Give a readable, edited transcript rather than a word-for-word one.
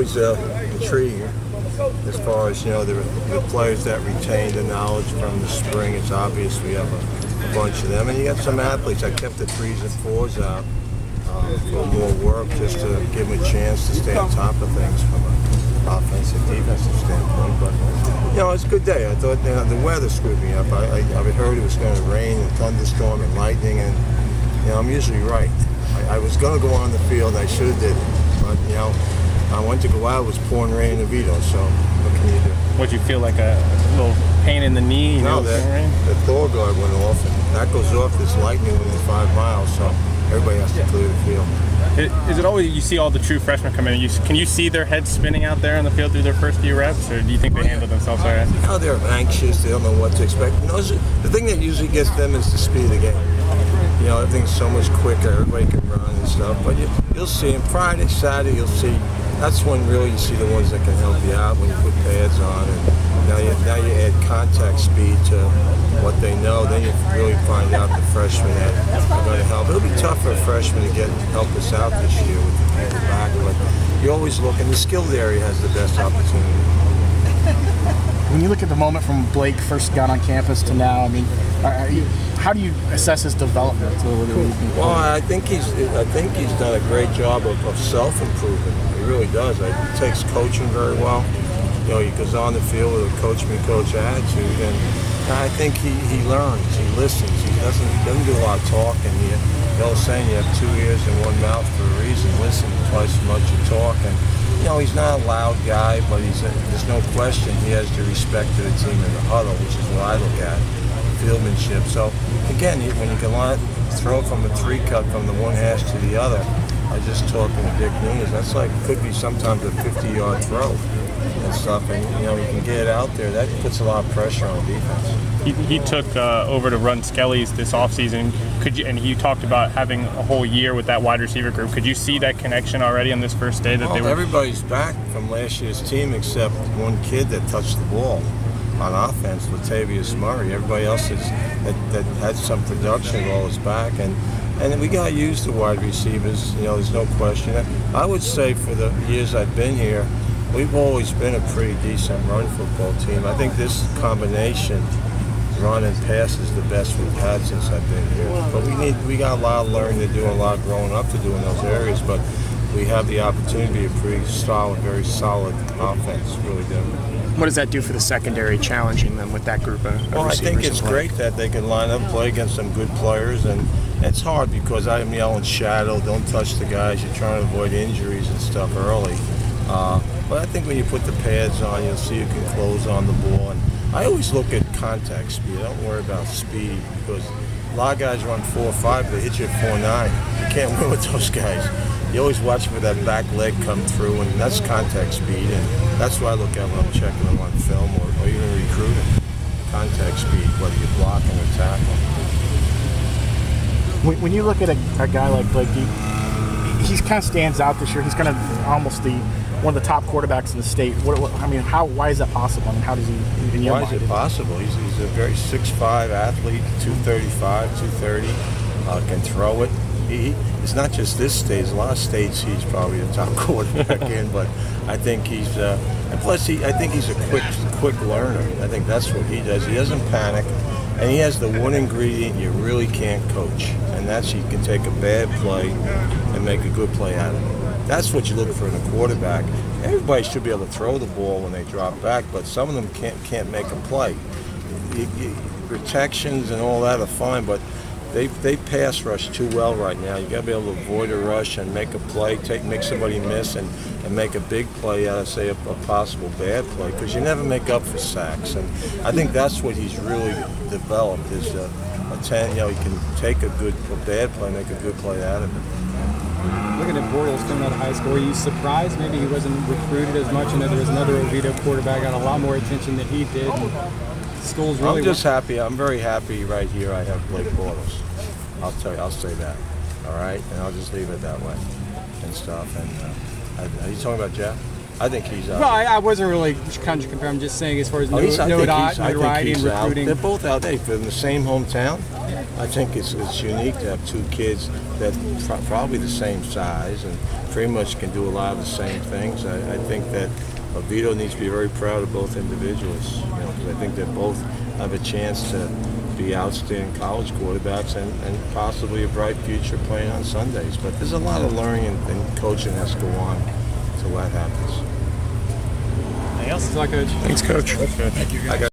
always intriguing as far as, the players that retain the knowledge from the spring. It's obvious we have a bunch of them. And you got some athletes. I kept the 3s and 4s out for more work just to give them a chance to stay on top of things from an offensive, defensive standpoint. But, it's a good day. I thought the weather screwed me up. I heard it was going to rain and thunderstorm and lightning, and, I'm usually right. I was going to go on the field, I should have did it. But, I went to go out, it was pouring rain in Vito, so what can you do? Would you feel like a little pain in the knee? No, the Thor guard went off, and that goes off this lightning within 5 miles, so everybody has to clear the field. Is it always you see all the true freshmen come in? Can you see their heads spinning out there on the field through their first few reps, or do you think they handle themselves all right? They're anxious. They don't know what to expect. The thing that usually gets them is the speed of the game. Everything's so much quicker. Everybody can run and stuff. But you'll see them Friday, Saturday. You'll see. That's when really you see the ones that can help you out when you put pads on. And now you add contact speed to what they know. Then you really find out the freshmen that are going to help. It'll be tough for a freshman to help us out this year with the people back. But you're always looking. The skilled area has the best opportunity. When you look at the moment from Blake first got on campus to now, how do you assess his development? Well, I think he's done a great job of self-improvement. He really does. He takes coaching very well. He goes on the field with a coach-me-coach attitude, and I think he learns. He listens. He doesn't do a lot of talking. The old saying, you have 2 ears and 1 mouth for a reason. Listen twice as much as talk. And he's not a loud guy, but there's no question he has the respect of the team in the huddle, which is what I look at, fieldmanship. So, again, when you can throw from a 3-cut from the one hash to the other, I was just talking to Dick Nunes, that's could be sometimes a 50-yard throw and stuff, and you can get it out there. That puts a lot of pressure on defense. He took over to run Skelly's this offseason. And you talked about having a whole year with that wide receiver group. Could you see that connection already on this first day? Everybody's back from last year's team except one kid that touched the ball on offense, Latavius Murray. Everybody else that had some production while is back, and we got to use the wide receivers. There's no question. I would say for the years I've been here, we've always been a pretty decent run football team. I think this combination, run and pass, is the best we've had since I've been here. But we got a lot of learning to do and a lot of growing up to do in those areas. But we have the opportunity to be a pretty solid, very solid offense. Really do. What does that do for the secondary, challenging them with that group of receivers? Well, I think it's great that they can line up, play against some good players, and it's hard because I'm yelling shadow, don't touch the guys. You're trying to avoid injuries and stuff early. But I think when you put the pads on, you'll see you can close on the ball. And I always look at contact speed. I don't worry about speed because a lot of guys run 4.5, they hit you at 4.9. You can't win with those guys. You always watch for that back leg come through, and that's contact speed. And that's what I look at when I'm checking them on film or even recruiting. Contact speed, whether you're blocking or tackling. When you look at a guy like Blake, he kind of stands out this year. He's kind of almost one of the top quarterbacks in the state. Why is that possible? How does he? Why is it possible? He's a very 6'5" athlete, 235, 230, can throw it. It's not just this state. There's a lot of states he's probably the top quarterback in, but I think he's and plus I think he's a quick learner. I think that's what he does. He doesn't panic, and he has the one ingredient you really can't coach, and that's he can take a bad play and make a good play out of it. That's what you look for in a quarterback. Everybody should be able to throw the ball when they drop back, but some of them can't make a play. Protections and all that are fine, but they pass rush too well right now. You got to be able to avoid a rush and make a play, make somebody miss, and make a big play out of, say, a possible bad play, because you never make up for sacks. And I think that's what he's really developed is he can take a bad play, make a good play out of it. Looking at Bortles coming out of high school, are you surprised maybe he wasn't recruited as much? I know there was another Oviedo quarterback got a lot more attention than he did. School's really. I'm just happy. I'm very happy right here. I have Blake Bortles. I'll say that. All right, and I'll just leave it that way and stuff. And are you talking about Jeff? I think he's out. Well, I wasn't really trying to compare. I'm just saying as far as notoriety and recruiting. They're both out. They're in the same hometown. I think it's unique to have two kids that probably the same size and pretty much can do a lot of the same things. I think that Vito needs to be very proud of both individuals, because I think that both have a chance to be outstanding college quarterbacks and possibly a bright future playing on Sundays. But there's a lot of learning and coaching has to go on until that happens. Anything else? Coach. Thanks, Coach. Thank you, guys.